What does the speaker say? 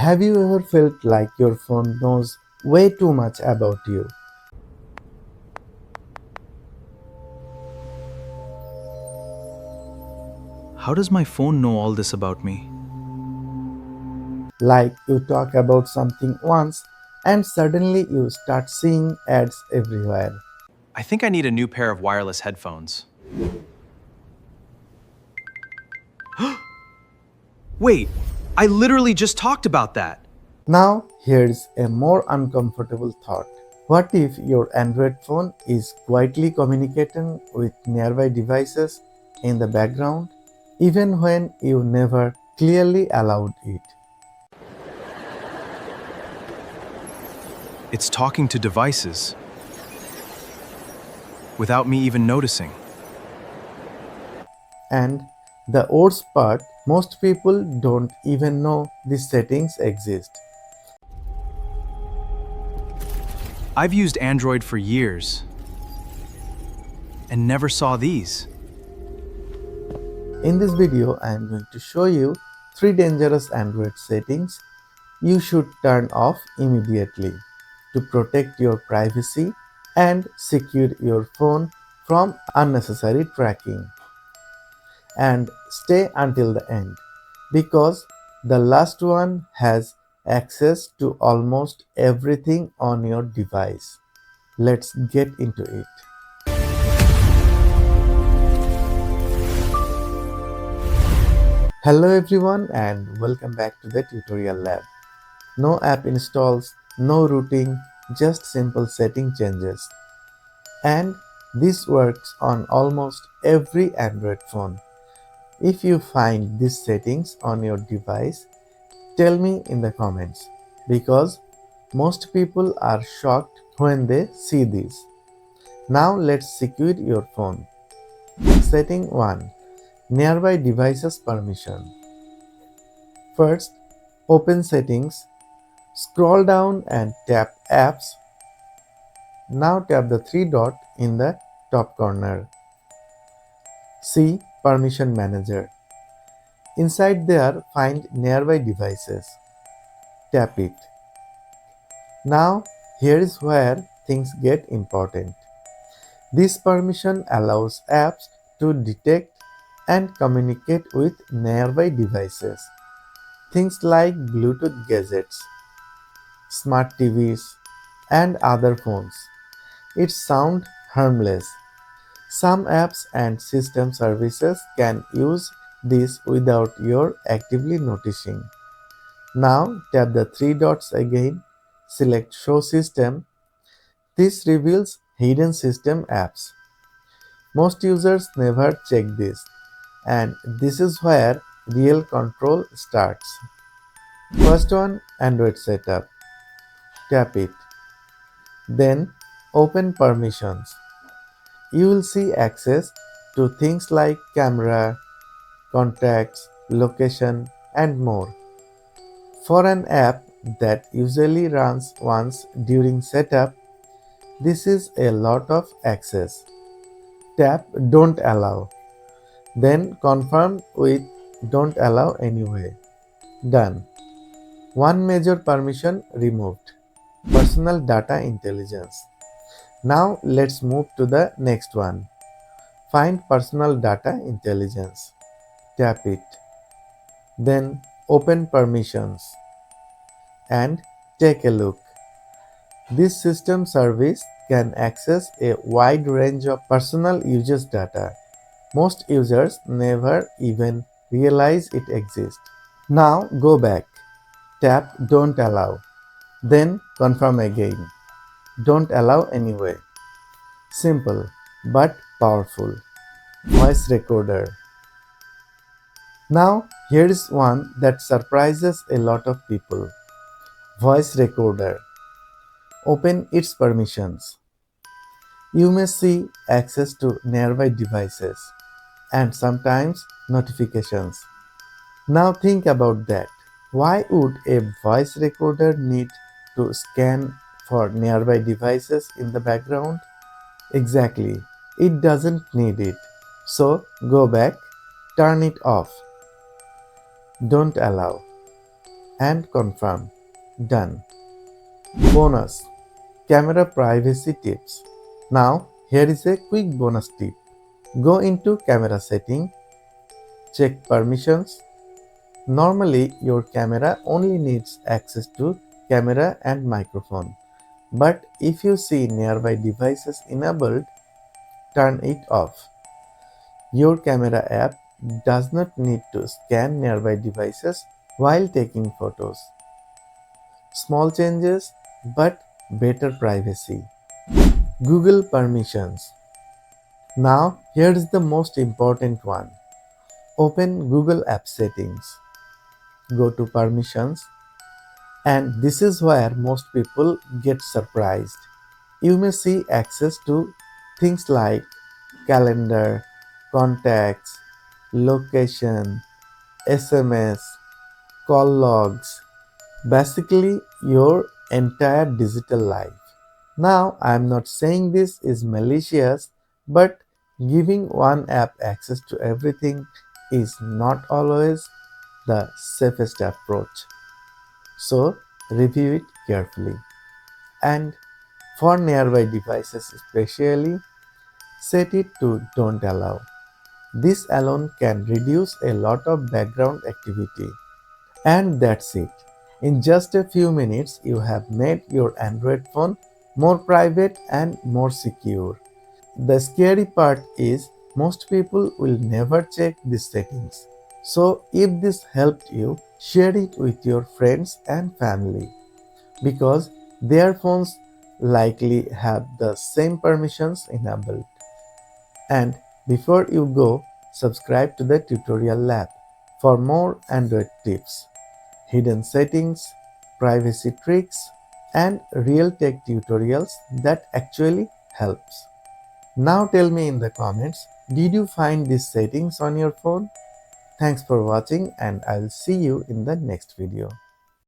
Have you ever felt like your phone knows way too much about you? How does my phone know all this about me? Like you talk about something once and suddenly you start seeing ads everywhere. I think I need a new pair of wireless headphones. Wait, I literally just talked about that. Now, here's a more uncomfortable thought. What if your Android phone is quietly communicating with nearby devices in the background, even when you never clearly allowed it? It's talking to devices without me even noticing. And the worst part, most people don't even know these settings exist. I've used Android for years and never saw these. In this video, I am going to show you 3 dangerous Android settings you should turn off immediately to protect your privacy and secure your phone from unnecessary tracking. And stay until the end because the last one has access to almost everything on your device. Let's get into it. Hello everyone and welcome back to the tutorial lab. No app installs, no routing, just simple setting changes. And this works on almost every Android phone. If you find these settings on your device, tell me in the comments because most people are shocked when they see this. Now let's secure your phone. Setting 1. Nearby devices permission. First, open settings, scroll down and tap apps. Now tap the three dot in the top corner. See permission manager. Inside there find nearby devices. Tap it. Now here is where things get important. This permission allows apps to detect and communicate with nearby devices. Things like Bluetooth gadgets, smart TVs, and other phones. It sounds harmless. Some apps and system services can use this without your actively noticing. Now tap the three dots again, select Show System. This reveals hidden system apps. Most users never check this, and this is where real control starts. First one, Android setup. Tap it. Then open permissions. You will see access to things like camera, contacts, location, and more. For an app that usually runs once during setup, this is a lot of access. Tap Don't Allow. Then confirm with Don't Allow anyway. Done. One major permission removed. Personal data intelligence. Now let's move to the next one. Find personal data intelligence. Tap it. Then open permissions and take a look. This system service can access a wide range of personal users data. Most users never even realize it exists. Now go back. Tap Don't Allow. Then confirm again. Don't allow anyway. Simple but powerful. Voice recorder. Now here is one that surprises a lot of people. Voice recorder. Open its permissions. You may see access to nearby devices and sometimes notifications. Now think about that. Why would a voice recorder need to scan for nearby devices in the background? Exactly, it doesn't need it. So go back, turn it off, don't allow, and confirm. Done. Bonus: camera privacy tips. Now, here is a quick bonus tip. Go into camera setting, check permissions. Normally, your camera only needs access to camera and microphone. But if you see nearby devices enabled, turn it off. Your camera app does not need to scan nearby devices while taking photos. Small changes, but better privacy. Google permissions. Now, here's the most important one. Open Google App Settings. Go to Permissions, and this is where most people get surprised. You may see access to things like calendar, contacts, location, SMS, call logs, basically your entire digital life. Now, I am not saying this is malicious, but giving one app access to everything is not always the safest approach. So, review it carefully. And for nearby devices especially, set it to don't allow. This alone can reduce a lot of background activity. And that's it. In just a few minutes, you have made your Android phone more private and more secure. The scary part is most people will never check these settings. So, if this helped you, share it with your friends and family because their phones likely have the same permissions enabled. And before you go, subscribe to the tutorial lab for more Android tips, hidden settings, privacy tricks, and real tech tutorials that actually helps. Now tell me in the comments, did you find these settings on your phone? Thanks for watching and I'll see you in the next video.